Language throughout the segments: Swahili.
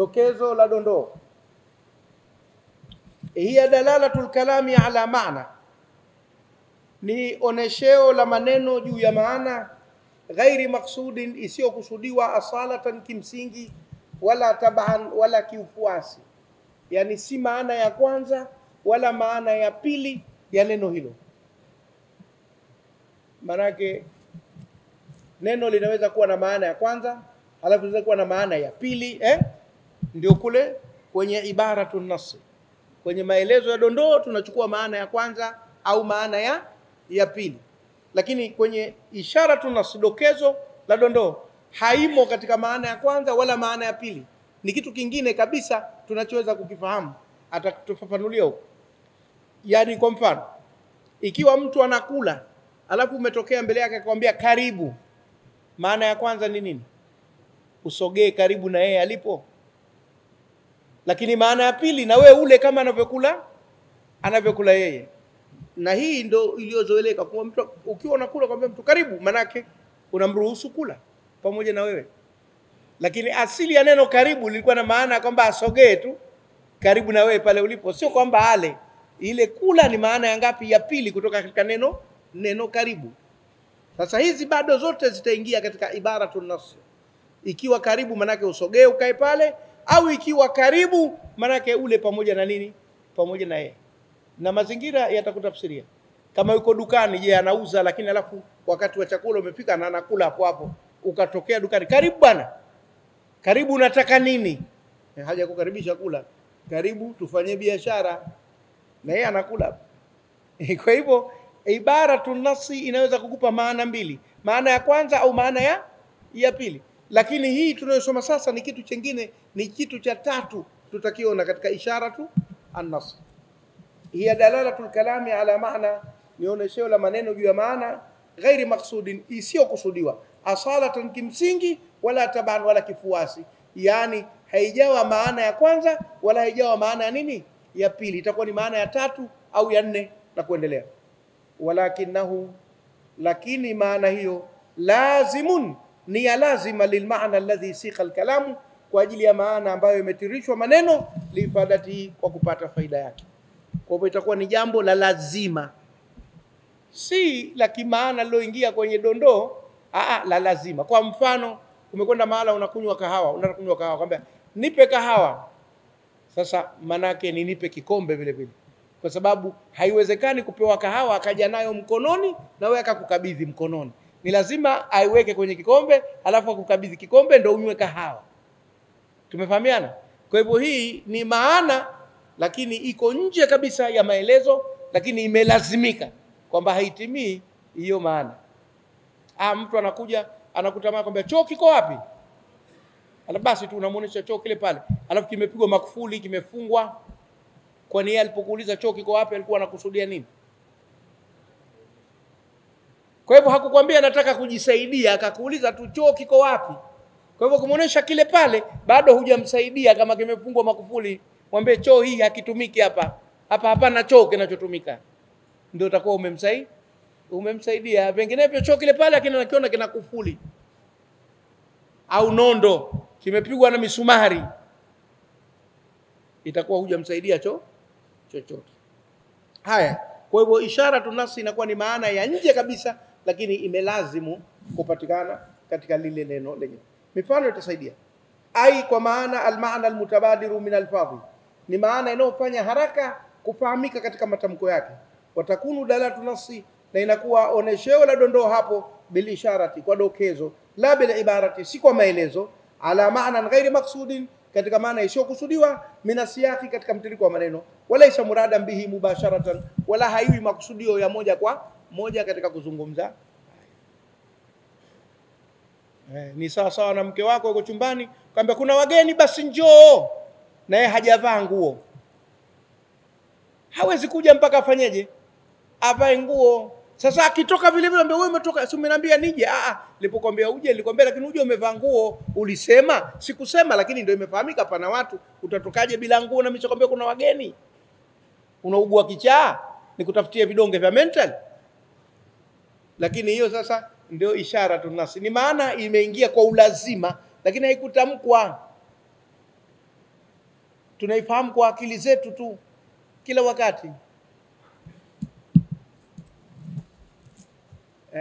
dokezo la dondoo. Hiya dalalatul kalami ala maana, ni onesheo la maneno juu ya maana, ghairi maksudin, isiyokusudiwa, asalatan, kimsingi, wala taban, wala kiufuasi. Yani si maana ya kwanza wala maana ya pili ya neno hilo. Manake neno linaweza kuwa na maana ya kwanza halafu linaweza kuwa na maana ya pili, ndio kule kwenye ibaratun nas, kwenye maelezo ya dondoo tunachukua maana ya kwanza au maana ya pili. Lakini kwenye isharatun nas, dokezo la dondoo, haimo katika maana ya kwanza wala maana ya pili. Ni kitu kingine kabisa tunachoweza kukifahamu, atatufafanulia huko. Yani kwa mfano, ikiwa mtu anakula alafu umetokea mbele yake akwambia karibu, maana ya kwanza ni nini? Usogee karibu na yeye alipo. Lakini maana ya pili, na wewe ule kama anavyokula yeye. Na hii ndo iliyozoeleka kwa mtu, ukiwa unakula kwambia mtu karibu, manake unamruhusu kula pamoja na wewe. Lakini asili ya neno karibu lilikuwa na maana kwamba asogee tu karibu na wewe pale ulipo, sio kwamba ale. Ile kula ni maana ya ngapi? Ya pili kutoka katika neno karibu. Sasa hizi bado zote zitaingia katika ibaratun nas. Ikiwa karibu manake usogee ukae pale, au ikiwa karibu manake ule pamoja na nini? Pamoja na yeye. Na mazingira yatakutafsiria. Kama yuko dukani, je, anauza, lakini alafu wakati wa chakula umefika na anakula hapo hapo, ukatokea dukani, karibu bwana, karibu, unataka nini? Haja kukaribisha kula, karibu tufanye biashara, na yeye anakula. Kwa hivyo ibaratun nasi inaweza kukupa maana mbili, maana ya kwanza au maana ya pili. Lakini hii tunayosoma sasa ni kitu kingine, ni kitu cha tatu tutakiona katika isharatu an-nas. Hiya dalalatul kalami ala maana, ni onesheo la maneno juu ya maana, ghairi maksudin, isiyokusudiwa, asalatan, kimsingi, wala taban, wala kifuasi. Yani haijawa maana ya kwanza wala haijawa maana ya nini? Ya pili. Itakuwa ni maana ya tatu au ya nne na kuendelea. Walakinahu, lakini maana hiyo, lazimun, ni ya lazima, lilmaana alladhi siqa alkalamu, kwa ajili ya maana ambayo imetirishwa maneno, lifadati, kwa kupata faida yake. Kwa hivyo itakuwa ni jambo la lazima, si la kimaana liloingia kwenye dondoo, la lazima. Kwa mfano, umekwenda mahala unakunywa kahawa, unataka kunywa kahawa, kwambia nipe kahawa. Sasa manake ni nipe kikombe vile vile, kwa sababu haiwezekani kupewa kahawa akaja nayo mkononi na wewe akakukabidhi mkononi. Ni lazima aiweke kwenye kikombe alafu akukabidhi kikombe ndio unywe kahawa. Tumefahamiana? Kwa hivyo hii ni maana, lakini iko nje kabisa ya maelezo, lakini imelazimika kwamba haitimii hiyo maana. Mtu anakuja anakutamani kwamba choo kiko wapi? Alafu basi tu unamuonesha choo kile pale, alafu kimepigwa makufuli, kimefungwa. Kwani yeye alipokuuliza choo kiko wapi alikuwa anakusudia nini? Kwa hivyo hakukwambia nataka kujisaidia, akakuuliza tu choo kiko wapi. Kwa hivyo kumuonesha kile pale bado hujamsaidia. Kama kimefungwa makufuli, mwambie choo hii hakitumiki hapa. Hapana choo kinachotumika. Ndio utakuwa umemsaidia. Vinginevyo choo kile pale lakini anakiona kina kufuli au nondo, kimepigwa na misumari, itakuwa hujamsaidia chochote. Haya, kwa hivyo isharatu nasi inakuwa ni maana ya nje kabisa, lakini imelazimu kupatikana katika lile neno lenyewe. Mifano itasaidia. Ai, kwa maana almaana almutabadiru min alfadhi, ni maana inayofanya haraka kufahamika katika matamko yake. Watakunu dalatu nasi, na inakuwa onesheo la dondoo hapo, bil isharati, kwa dokezo, la bil ibarati, si kwa maelezo, ala maana ghairi maksudin, katika maana isiyokusudiwa, minasiyaki, katika mtiririko wa maneno, wala isa muradan bihi mubasharatan, wala haiwi makusudio ya moja kwa moja katika kuzungumza. Ni sawa na mke wako yuko chumbani, kwamba kuna wageni basi njoo, na yeye hajavaa nguo. Hawezi kuja mpaka afanyeje? Avae nguo. Sasa akitoka vile vile ambaye wewe umetoka, si umeniambia nije? Nilipokuambia uje nilikwambia, lakini uje umevaa nguo. Ulisema? Sikusema, lakini ndio imefahamika pana watu. Utatokaje bila nguo na mimi nakwambia kuna wageni? Unaugua kichaa? Nikutafutie vidonge vya mental? Lakini hiyo sasa ndio ishara tunasi. Ni maana imeingia kwa ulazima, lakini haikutamkwa. tunaifahamu kwa akili zetu tu kila wakati.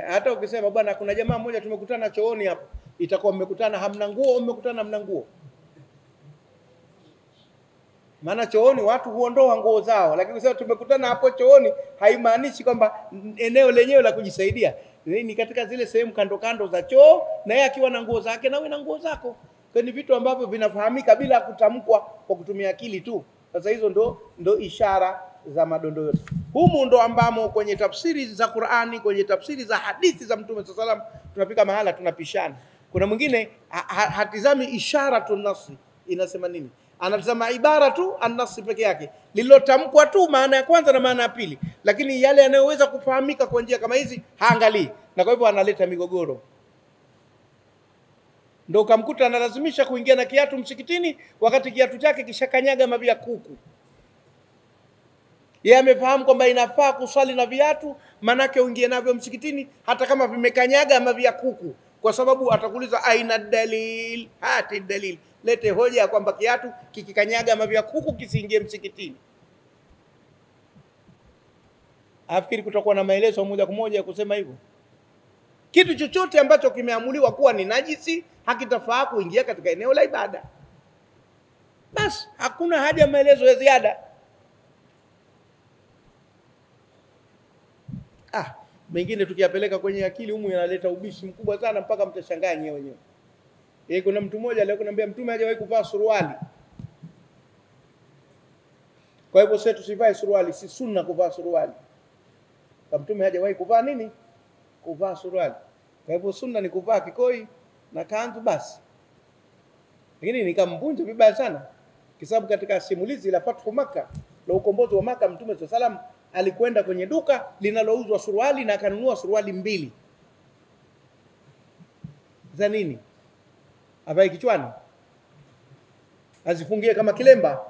Hata ukisema bwana kuna jamaa mmoja tumekutana chooni hapo, itakuwa mmekutana hamna nguo, mmekutana hamna nguo. Maana chooni watu huondoa nguo zao, lakini sasa tumekutana hapo chooni haimaanishi kwamba eneo lenyewe la kujisaidia. Ni katika zile sehemu kando kando za choo, na yeye akiwa na nguo zake na wewe na nguo zako. Kwa ni vitu ambavyo vinafahamika bila kutamkwa kwa kutumia akili tu. Sasa hizo ndo ishara za madondo yote. Humu ndo ambamo kwenye tafsiri za Qur'ani, kwenye tafsiri za hadithi za Mtume sallallahu alaihi wasallam tunafika mahala tunapishana. Kuna mwingine hatizami isharatun nasi inasema nini, anatazama ibara tu an-nas peke yake, lililotamkwa tu maana ya kwanza na maana ya pili, lakini yale yanayoweza kufahamika kwa njia kama hizi haangalii, na kwa hivyo analeta migogoro. Ndio kamkuta analazimisha kuingia na kiatu msikitini wakati kiatu chake kishakanyaga mavi ya kuku. Yeye amefahamu kwamba inafaa kuswali na viatu, manake uingie navyo msikitini hata kama vimekanyaga mavi ya kuku, kwa sababu atakuuliza aina dalil, hati dalil, lete hoja kwamba kiatu kikikanyaga mavi ya kuku kisiingie msikitini. Afikiri kutakuwa na maelezo moja kwa moja ya kusema hivyo? Kitu chochote ambacho kimeamuliwa kuwa ni najisi hakitafaa kuingia katika eneo la ibada. Bas, hakuna haja maelezo ya ziada. Mengine tukiyapeleka kwenye akili humu yanaleta ubishi mkubwa sana mpaka mtashangaa nyewe wenyewe. Kuna mtu mmoja leo kunambia Mtume hajawahi kuvaa suruali. Kwa hivyo sisi tusivae suruali, si sunna kuvaa suruali. Kwa Mtume hajawahi kuvaa nini? Kuvaa suruali. Kwa hivyo sunna ni kuvaa kikoi na kanzu basi. Lakini nikamvunja vibaya sana, kwa sababu katika simulizi la Fathu Makkah, la ukombozi wa Makkah, Mtume sallallahu alaihi wasallam alikwenda kwenye duka linalouzwa suruali na akanunua suruali 2. Za nini? Avae kichwani? Azifungie kama kilemba?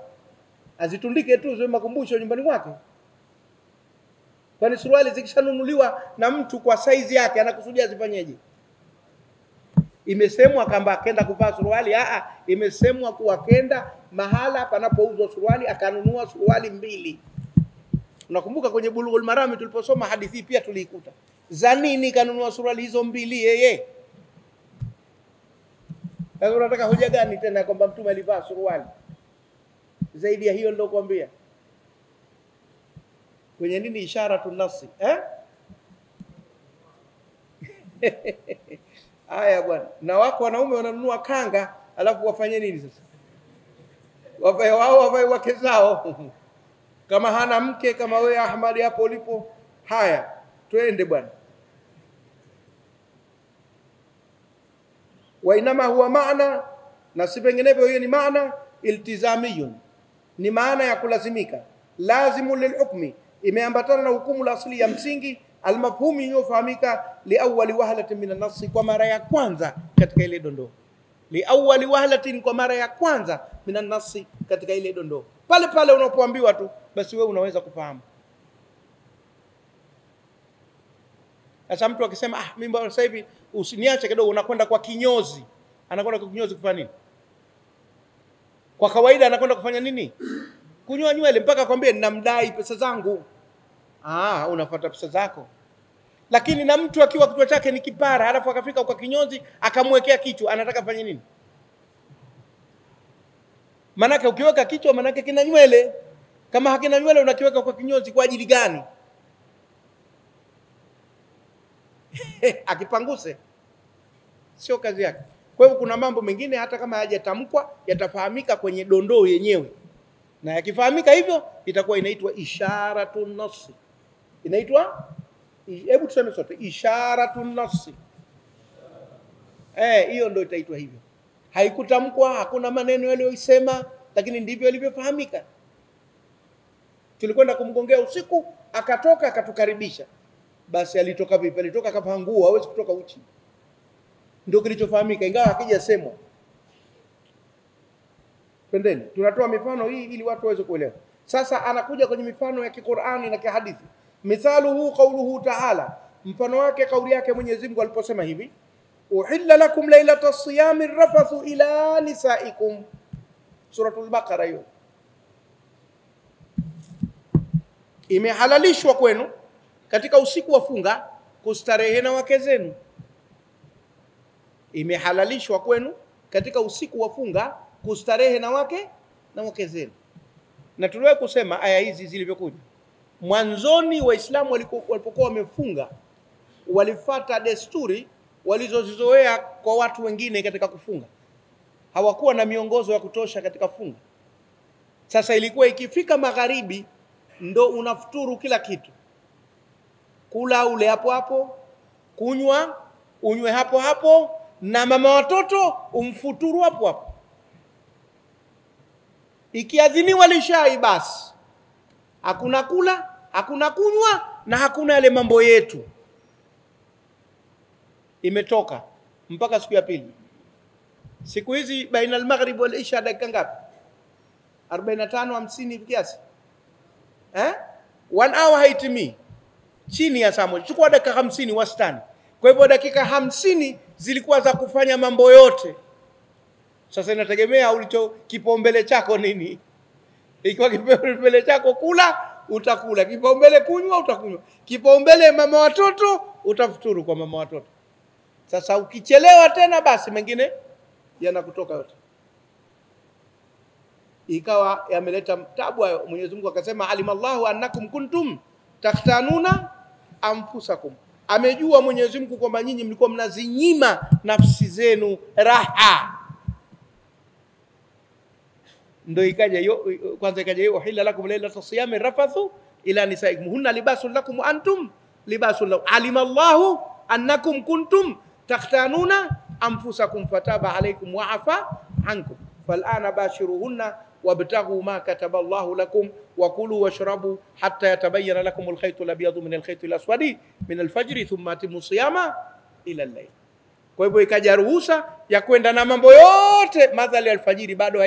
Azitundike tu ziwe makumbusho nyumbani kwake? Kwani suruali zikishanunuliwa na mtu kwa size yake anakusudia zifanyeje? Imesemwa kwamba akaenda kuvaa suruali? Imesemwa kuwa kenda mahala panapouzwa suruali akanunua suruali 2. Unakumbuka kwenye Bulughul Marami tuliposoma hadithi pia tuliikuta. Za nini kanunua suruali hizo 2 yeye? Sasa unataka hoja gani tena kwamba Mtume alivaa suruali? Zaidi ya hiyo ndio kuambia. Kwenye nini isharatun nasi? Haya bwana. Na wako wanaume wananunua kanga, alafu wafanye nini sasa? Wavae wao, wavae wake zao. Kama hana mke kama wewe Ahmad hapo ulipo, haya twende bwana. Wa inama huwa maana, na si penginevyo hiyo ni maana iltizamiyun, ni maana ya kulazimika, lazimu lilhukmi, imeambatana na hukumu la asili ya msingi, almafhumi yofahamika liawali wahlatin min an-nass, kwa mara ya kwanza katika ile dondoo. Liawali wahlatin, kwa mara ya kwanza, min an-nass, katika ile dondoo. Pale pale unapoambiwa tu basi wewe unaweza kufahamu. Sasa mtu akisema mimi sasa hivi usiniache kidogo, unakwenda kwa kinyozi. Anakwenda kwa kinyozi kufanya nini? Kwa kawaida anakwenda kufanya nini? Kunyoa nywele, mpaka akwambie ninamdai pesa zangu. Unafuata pesa zako. Lakini na mtu akiwa kichwa chake ni kipara, halafu akafika kwa kinyozi akamwekea kichwa, anataka fanye nini? Manake ukiweka kichwa manake kina nywele. Kama hakina nywele unakiweka kwa kinyozi kwa ajili gani? Akipanguse sio kazi yake. Kwa hivyo kuna mambo mengine hata kama hayajatamkwa yatafahamika kwenye dondoo yenyewe. Na yakifahamika hivyo itakuwa inaitwa isharatun nasi. Inaitwa, hebu tuseme sote, isharatun nasi. Hiyo ndio itaitwa hivyo. Haikutamkwa, hakuna maneno yaliyosema, lakini ndivyo ilivyofahamika. Tulikwenda kumgongea usiku, akatoka akatukaribisha. Basi alitoka vipi? Alitoka kavaa nguo, hawezi kutoka uchi. Ndio kilichofahamika, ingawa hakijasemwa. Pendeni, tunatoa mifano hii ili watu waweze kuelewa. Sasa anakuja kwenye mifano ya Kiqur'ani na kihadithi. Mithaluhu qawluhu ta'ala, mfano wake kauli yake Mwenyezi Mungu aliposema hivi: uhilla lakum laylatas siyami rafathu ila nisaikum. Suratul Baqara hiyo. imehalalishwa kwenu katika usiku wa funga kustarehe na wake zenu. Imehalalishwa kwenu katika usiku wa funga kustarehe na wake zenu. Na tuliwahi kusema aya hizi zilivyokuja, mwanzoni Waislamu walipokuwa wamefunga walifuata desturi walizozizoea kwa watu wengine katika kufunga. Hawakuwa na miongozo ya kutosha katika funga. Sasa ilikuwa ikifika magharibi ndo unafuturu kila kitu. Kula ule hapo hapo, kunywa unywe hapo hapo, na mama watoto umfuturu hapo hapo. Ikiadhiniwa lishai basi hakuna kula, hakuna kunywa na hakuna yale mambo yetu. Imetoka mpaka siku ya pili. Siku hizi baina al-maghrib wal isha dakika ngapi? 45 50 kiasi. 1 hour haitimi. Chini ya saa moja. Chukua dakika 50 wastani. Kwa hivyo dakika 50 zilikuwa za kufanya mambo yote. Sasa inategemea ulicho kipaumbele chako nini. Ikiwa kipaumbele chako kula, utakula. Kipaumbele kunywa, utakunywa. Kipaumbele mama watoto, utafuturu kwa mama watoto. Sasa ukichelewa tena basi mengine yanakutoka yote. Ikawa yameleta tabu hayo. Mwenyezi Mungu akasema alimallahu annakum kuntum takhtanuna anfusakum. Amejua Mwenyezi Mungu kwamba nyinyi mlikuwa mnazinyima nafsi zenu raha. Ndio ikaja hiyo kwanza, ikaja hiyo uhilla lakum laylata siyami rafathu ila nisaikum hunna libasul lakum wa antum libasul lahum. Alimallahu annakum kuntum takhtanuna anfusakum fataba alaykum wa afa ankum fal'ana bashiruhunna wabtaghu ma kataballahu lakum wa kulu washrabu hatta yatabayyana lakum al-khayt al-abyad min al-khayt al-aswad min al-fajr thumma atimu siyama ila al-layl. Kwa hivyo ikaja ruhusa ya kwenda na mambo yote madhali alfajiri bado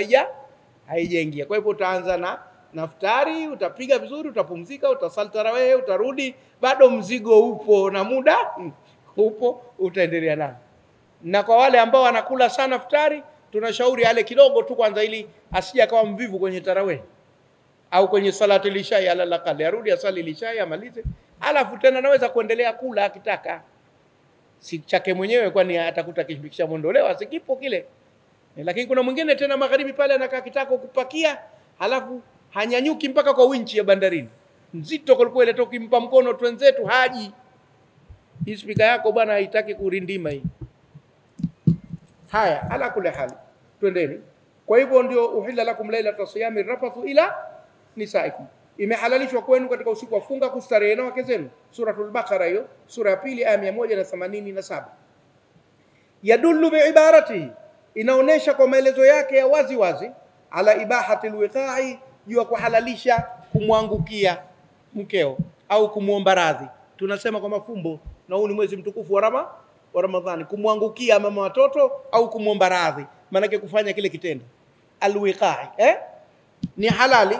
haijaingia. Kwa hivyo utaanza na naftari, utapiga vizuri, utapumzika, utasali tarawih, utarudi, bado mzigo upo na muda upo, utaendelea nao. Na kwa wale ambao wanakula sana iftari, tunashauri ale kidogo tu kwanza ili asije akawa mvivu kwenye tarawih au kwenye salati lishai, ala laqali arudi asali lishai amalize, alafu tena anaweza kuendelea kula akitaka. Si chake mwenyewe, kwani atakuta kishibikisha mondolewa sikipo kile. Lakini kuna mwingine tena magharibi pale anakaa kitako kupakia, halafu hanyanyuki mpaka kwa winchi ya bandarini. Nzito kwa kweli, toki mpa mkono twenzetu haji. Hii spika yako bwana haitaki kurindima hii. Haya, ala kule hali. Twendeni. Kwa hivyo ndio uhilla lakum laylata siyami rafathu ila nisaikum. Imehalalishwa kwenu katika usiku wa funga kustarehe na wake zenu. Suratul Baqara hiyo, sura ya pili aya 187. Yadullu biibaratihi, inaonesha kwa maelezo yake ya wazi wazi ala ibahati alwiqa'i, juu kuhalalisha kumwangukia mkeo au kumuomba radhi. Tunasema kwa mafumbo, na huu ni mwezi mtukufu wa Ramadhani, kumwangukia mama watoto au kumuomba radhi, maana yake kufanya kile kitendo alwiqa'i ni halali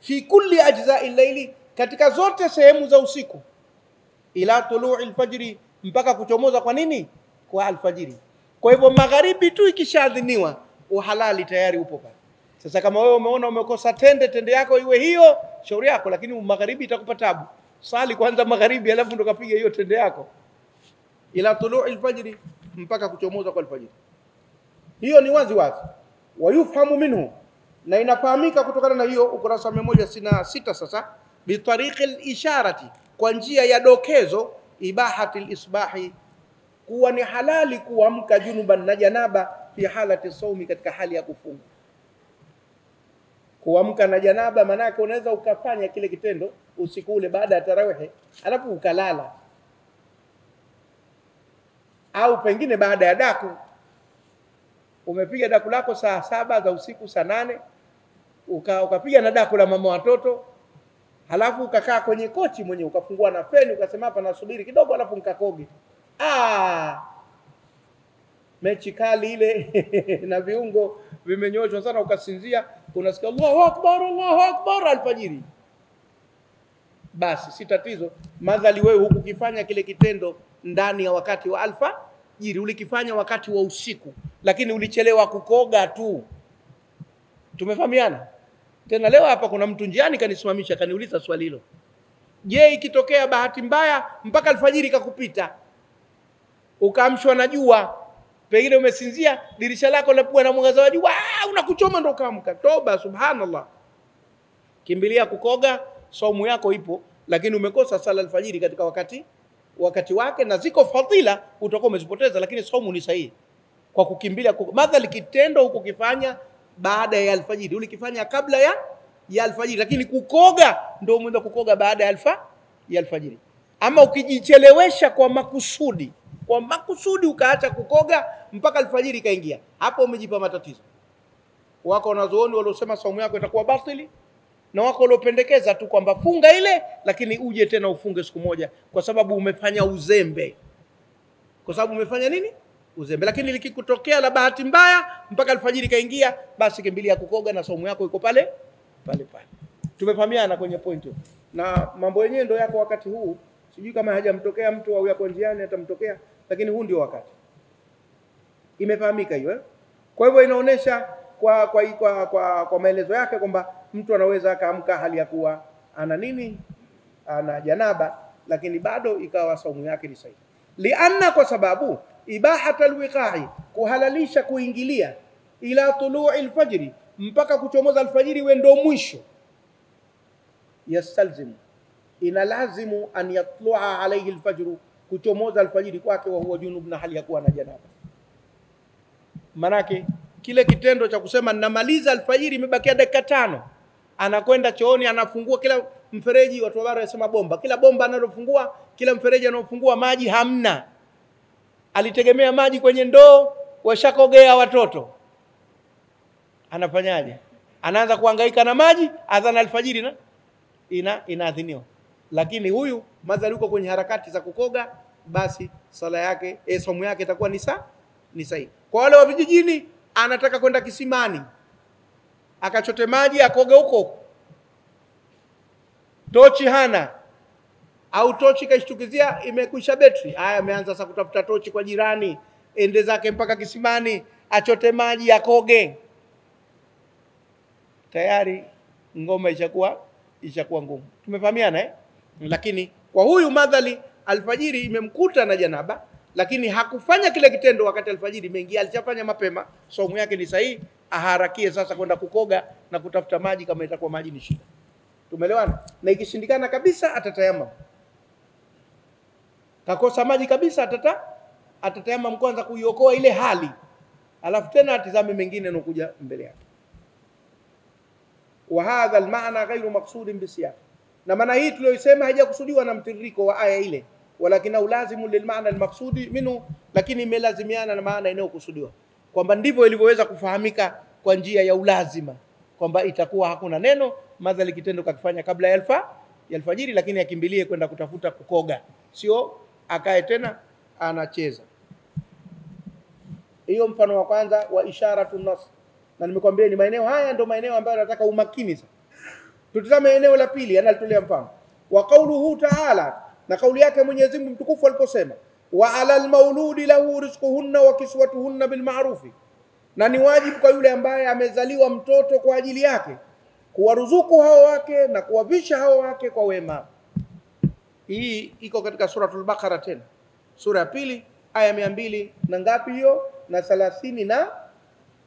fi kulli ajza'i al-layli, katika zote sehemu za usiku, ila tulu'i al-fajri, mpaka kuchomoza kwa nini? Kwa alfajiri. Kwa hivyo magharibi tu ikishadhiniwa uhalali tayari upo pale. Sasa kama wewe umeona umekosa tende yako iwe hiyo, shauri yako, lakini magharibi itakupa tabu. Sali kwanza magharibi alafu ndo kapiga hiyo tende yako. Ila tulu'i al-fajri, mpaka kuchomoza kwa alfajiri. Hiyo ni wazi wazi. Wayufahamu minhu, na inafahamika kutokana na hiyo ukurasa 166 sasa, bi tariqi al-isharati, kwa njia ya dokezo, ibahati al-isbahi, kuwa ni halali kuamka junuban na janaba fi halati saumi, katika hali ya kufunga. Kuamka na janaba maana yake unaweza ukafanya kile kitendo usiku ule baada ya tarawih alafu ukalala, au pengine baada ya daku, umepiga daku lako saa 7 za usiku, saa 8 ukapiga na daku la mama watoto, halafu ukakaa kwenye kochi mwenyewe ukafungua na feni ukasema hapa nasubiri kidogo alafu nikakoge. Mechi kali ile na viungo vimenyoshwa sana, ukasinzia, unasikia Allahu Akbar alfajiri. Basi si tatizo, madhali wewe hukukifanya kile kitendo ndani ya wakati wa alfajiri, ulikifanya wakati wa usiku, lakini ulichelewa kukoga tu. Tumefahamiana? Tena leo hapa kuna mtu njiani kanisimamisha kaniuliza swali hilo. Je, ikitokea bahati mbaya mpaka alfajiri kakupita, ukaamshwa na jua, pengine umesinzia, dirisha lako lapua na mwangaza wa jua, unakuchoma ndo kaamka, toba, subhanallah, kimbilia kukoga, saumu yako ipo, lakini umekosa sala alfajiri katika wakati wake, na ziko fadhila utakuwa umezipoteza, lakini saumu ni sahihi kwa kukimbilia madhali kitendo huko kifanya baada ya alfajiri, ulikifanya kabla ya alfajiri, lakini kukoga ndio umeanza kukoga baada ya alfajiri. Ama ukijichelewesha kwa makusudi ukaacha kukoga mpaka alfajiri kaingia, hapo umejipa matatizo. Wako wanazuoni waliosema saumu yako itakuwa batili, na wako waliopendekeza tu kwamba funga ile, lakini uje tena ufunge siku moja, kwa sababu umefanya uzembe. Kwa sababu umefanya nini? Uzembe. Lakini likikutokea la bahati mbaya mpaka alfajiri kaingia, basi kimbilia kukoga na saumu yako iko pale. Tumefahamiana kwenye point hiyo. Na mambo yenyewe ndio yako wakati huu. Sijui kama hajamtokea mtu au yako njiani atamtokea, lakini huu ndio wakati. Imefahamika hiyo eh? Kwa hivyo inaonesha kwa maelezo yake kwamba mtu anaweza akaamka hali ya kuwa ana janaba, lakini bado ikawa saumu yake ni sahihi. Lianna, kwa sababu ibahat alwiqa'i, kuhalalisha kuingilia, ila tulu'i alfajri, mpaka kuchomoza alfajiri we ndo mwisho, yastalzimu, inalazimu an yatlu'a alayhi alfajru, kuchomoza alfajiri kwake wa huwa junub, na hali ya kuwa na janaba. Manake kile kitendo cha kusema namaliza alfajiri imebakia dakika 5, anakwenda chooni, anafungua kila mfereji, watu wabara wasema bomba, kila bomba analofungua, kila mfereji anaofungua maji hamna, alitegemea maji kwenye ndoo, washakogea watoto, anafanyaje? Anaanza kuhangaika na maji, adhana alfajiri na inaadhiniwa. Lakini huyu madhali yuko kwenye harakati za kukoga, basi sala yake saumu yake itakuwa ni sahihi. Kwa wale wa vijijini, anataka kwenda kisimani akachote maji akoge huko, tochi hana, au tochi kaishtukizia imekwisha betri, haya ameanza sasa kutafuta tochi kwa jirani, ende zake mpaka kisimani achote maji akoge, tayari ngoma ishakuwa ngumu. Tumefahamiana eh? Lakini kwa huyu madhali alfajiri imemkuta na janaba, lakini hakufanya kile kitendo wakati alfajiri imeingia, alishafanya mapema, saumu yake ni sahihi, aharakie sasa kwenda kukoga na kutafuta maji kama itakuwa maji ni shida. Tumeelewana? Na ikishindikana kabisa atatayamam. Kakosa maji kabisa atatayamam kwanza kuiokoa ile hali, alafu tena atizame mengine yanokuja mbele yake. Wa hadha almaana ghairu maqsudin bisiyaq, na maana hii tuliyosema haijakusudiwa na mtiririko wa aya ile, walakina ulazimu lilmaana almaqsudi minhu, lakini imelazimiana na maana inayokusudiwa, kwamba ndivyo ilivyoweza kufahamika kwa njia ya ulazima, kwamba itakuwa hakuna neno madhali kitendo kakifanya kabla ya alfajiri, lakini akimbilie kwenda kutafuta kukoga, sio akae tena anacheza. Hiyo mfano wa kwanza wa isharatun nas, na nimekwambia ni maeneo haya ndio maeneo ambayo nataka umakini sasa. Tutazame eneo la pili, analitolea mfano wa qauluhu ta'ala, na kauli yake Mwenyezi Mungu mtukufu aliposema wa alal mauludi lahu rizquhunna wa kiswatuhunna bil ma'ruf, na ni wajibu kwa yule ambaye amezaliwa mtoto kwa ajili yake kuwaruzuku hao wake na kuwavisha hao wake kwa wema. Hii iko katika suratul Baqara, tena sura ya pili aya 200 na ngapi hiyo, na 30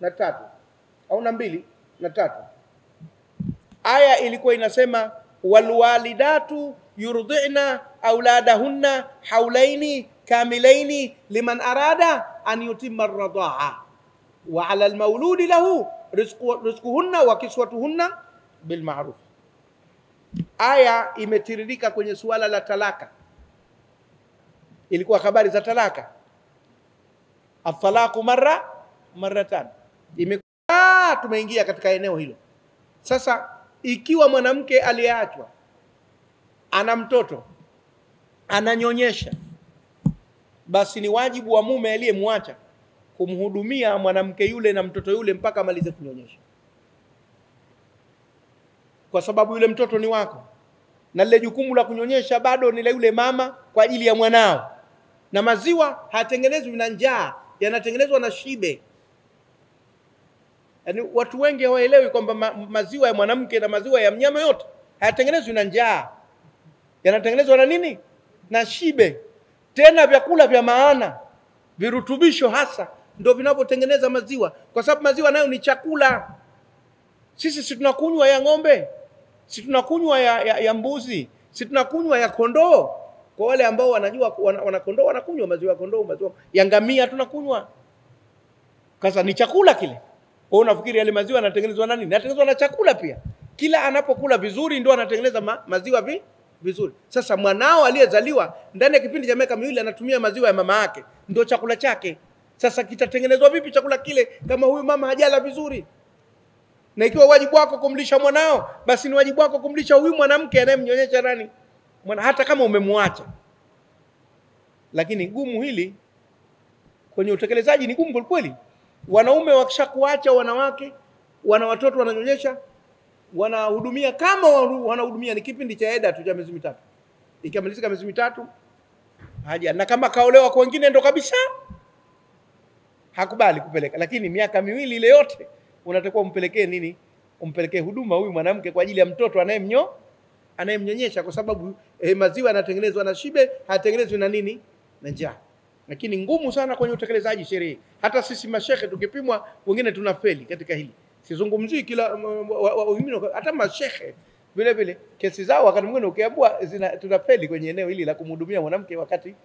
na 3 au na 2 na 3. Aya ilikuwa inasema walwalidatu yurdina auladahunna haulaini kamilaini liman arada an yutimma ar-radha'a wa 'ala al-mauludi lahu rizquhunna wa kiswatuhunna bil ma'ruf. Aya imetiririka kwenye suala la talaka, ilikuwa habari za talaka, at-talaqu marratan, tumeingia katika eneo hilo sasa. Ikiwa mwanamke aliyeachwa ana mtoto ananyonyesha, basi ni wajibu wa mume aliyemwacha kumhudumia mwanamke yule na mtoto yule mpaka amalize kunyonyesha, kwa sababu yule mtoto ni wako, na lile jukumu la kunyonyesha bado ni la yule mama kwa ajili ya mwanao. Na maziwa hayatengenezwi na njaa, yanatengenezwa na shibe. Yaani watu wengi hawaelewi kwamba maziwa ya mwanamke na maziwa ya mnyama yote hayatengenezwi na njaa. yanatengenezwa na nini? Na shibe. Tena vyakula vya maana, virutubisho hasa ndio vinavyotengeneza maziwa, kwa sababu maziwa nayo ni chakula. Sisi tunakunywa ya ng'ombe, sisi tunakunywa ya mbuzi, sisi tunakunywa ya kondoo. Kwa wale ambao wanajua wana kondoo wanakunywa maziwa ya kondoo, maziwa ya ngamia tunakunywa. Sasa ni chakula kile. Kwa unafikiri yale maziwa yanatengenezwa na nini? Yanatengenezwa na chakula pia. Kila anapokula vizuri ndio anatengeneza maziwa vizuri. Sasa mwanao aliyezaliwa ndani ya kipindi cha miaka miwili anatumia maziwa ya mama yake, ndio chakula chake. Sasa kitatengenezwa vipi chakula kile kama huyu mama hajala vizuri? Na ikiwa wajibu wako kumlisha mwanao, basi ni wajibu wako kumlisha huyu mwanamke anayemnyonyesha nani? Hata kama umemwacha. Lakini gumu hili kwenye utekelezaji ni gumu kweli. Wanaume wakishakuacha wanawake, wana watoto wananyonyesha, wanahudumia kama wanahudumia ni kipindi cha eda tu cha miezi mitatu. Ikamalizika miezi mitatu haja, na kama kaolewa kwa wengine ndo kabisa hakubali kupeleka. Lakini miaka miwili ile yote unatakiwa umpelekee nini? Umpelekee huduma huyu mwanamke kwa ajili ya mtoto anayemnyonyesha, kwa sababu maziwa yanatengenezwa na shibe, hayatengenezwi na nini? Na njaa. Lakini ngumu sana kwenye utekelezaji sheria. Hata sisi mashehe tukipimwa wengine tunafeli katika hili. Sizungumzii kila hata mashehe vile vile kesi zao wakati mwingine ukiambua tunafeli kwenye eneo hili la kumhudumia mwanamke wakati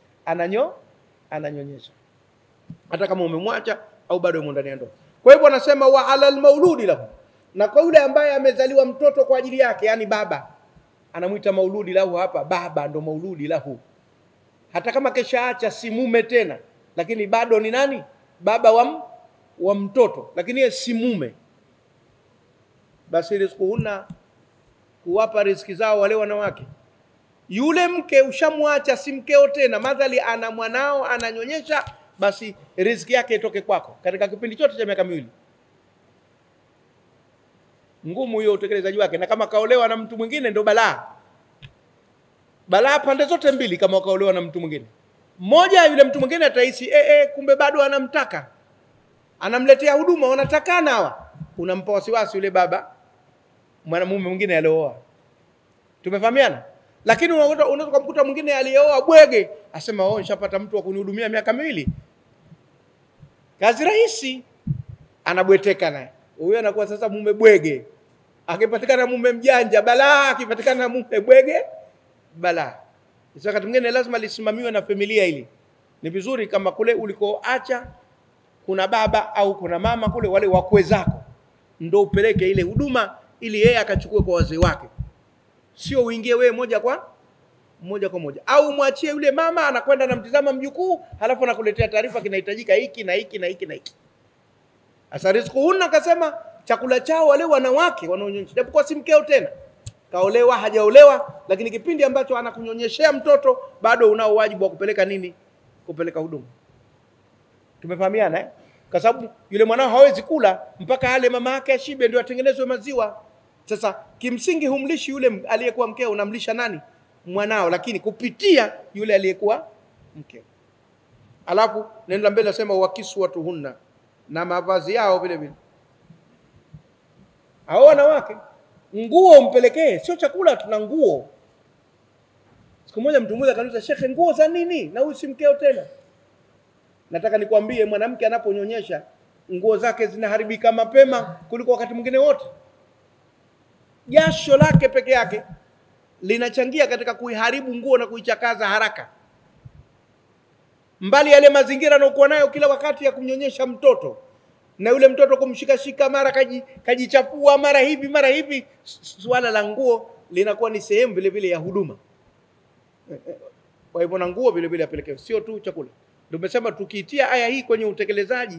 ananyonyesha, hata kama umemwacha au bado yumo ndani ya ndoa. Kwa hivyo anasema wa alal mauludi lahu, na kwa yule ambaye amezaliwa mtoto kwa ajili yake, yani baba anamuita mauludi lahu hapa, baba ndo mauludi lahu. Hata kama kesha acha si mume tena, lakini bado ni nani? Baba wa mtoto, lakini yeye si mume. Basi rizquhunna, kuwapa riziki zao wale wanawake. Yule mke ushamwacha si mkeo tena, madhali ana mwanao ananyonyesha, basi riziki yake itoke kwako katika kipindi chote cha miaka miwili. Ngumu hiyo utekelezaji wake. Na kama kaolewa na mtu mwingine ndio balaa pande zote mbili. Kama kaolewa na mtu mwingine mmoja, yule mtu mwingine atahisi kumbe bado anamtaka, anamletea huduma, wanatakana hawa, unampa wasiwasi yule baba mwanamume mwingine alioa. Tumefahamiana? Lakini unaweza kumkuta mwingine alioa bwege, asema nishapata mtu wa kunihudumia miaka miwili, kazi rahisi, anabweteka naye. Huyo anakuwa sasa mume bwege. Akipatikana mume mjanja balaa, akipatikana mume bwege balaa. Sasa wakati mwingine lazima lisimamiwe na familia hili. Ni vizuri kama kule ulikoacha kuna baba au kuna mama kule, wale wakwe zako ndio upeleke ile huduma ili yeye akachukue kwa wazee wake. Sio uingie wewe moja kwa moja. Au mwachie yule mama anakwenda anamtizama mjukuu, halafu anakuletea taarifa kinahitajika hiki na hiki na hiki na hiki. Asa rizquhunna akasema chakula chao wale wanawake wanaonyonyesha, japokuwa si mkeo tena, kaolewa hajaolewa, lakini kipindi ambacho anakunyonyeshea mtoto bado unao wajibu wa kupeleka nini? Kupeleka huduma. Tumefahamiana Kwa sababu yule mwanao hawezi kula mpaka ale mama yake ashibe ndio atengenezwe maziwa. Sasa kimsingi humlishi yule aliyekuwa mkeo, unamlisha nani? Mwanao, lakini kupitia yule aliyekuwa mkeo. Alafu nenda mbele nasema wakiswatuhunna, na mavazi yao vile vile. Hao wanawake nguo mpelekee, sio chakula, tuna nguo. Siku moja mtu mmoja akaniuliza, "Shekhe, nguo za nini? Na huyu si mkeo tena." Nataka nikwambie, mwanamke anaponyonyesha nguo zake zinaharibika mapema kuliko wakati mwingine wote. Jasho lake peke yake linachangia katika kuiharibu nguo na kuichakaza haraka. Mbali yale mazingira anayokuwa nayo kila wakati ya kumnyonyesha mtoto, na yule mtoto kumshika mara kajichafua mara hivi, swala la nguo linakuwa ni sehemu vile vile ya huduma. Kwa hivyo na nguo vile vile apelekewe, sio tu chakula. Ndio tumesema tukiitia aya hii kwenye utekelezaji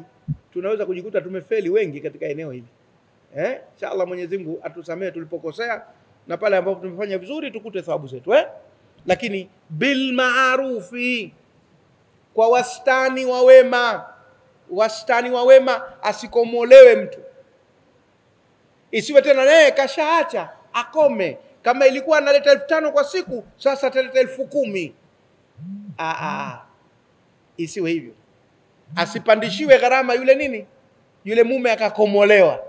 tunaweza kujikuta tumefeli wengi katika eneo hili. Inshallah Mwenyezi Mungu atusamee tulipokosea, na pale ambapo tumefanya vizuri tukute thawabu zetu. Lakini bil maarufi, kwa wastani wa wema. Wastani wa wema, asikomolewe mtu. Isiwe tena naye kashaacha akome. Kama ilikuwa analeta 5,000 kwa siku, sasa ataleta 10,000. Isiwe hivyo. Asipandishiwe gharama yule nini? Yule mume akakomolewa.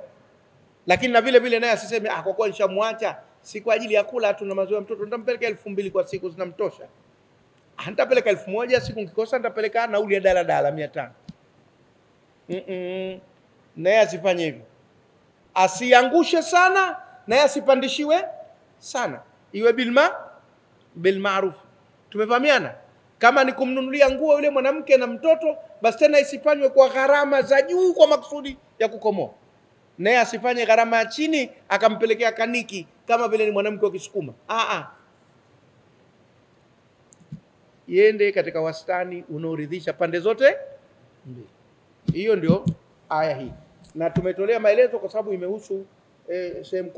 Lakini na vile vile naye asiseme kwa kuwa nishamwacha si kwa ajili ya kula tu na maziwa mtoto, nitampeleka 2000 kwa siku zinamtosha. Nitapeleka 1000 siku, nikikosa nitapeleka nauli ya daladala 500. Naye asifanye hivyo, asiangushe sana, naye asipandishiwe sana, iwe bil ma'ruf. Tumefahamiana? Kama ni kumnunulia nguo yule mwanamke na mtoto, basi tena isifanywe kwa gharama za juu kwa maksudi ya kukomoa. Naye asifanye gharama ya chini akampelekea kaniki kama vile ni mwanamke wa Kisukuma. Yende katika wastani unaoridhisha pande zote mbili. Hiyo ndio aya hii, na tumetolea maelezo kwa sababu imehusu sehemu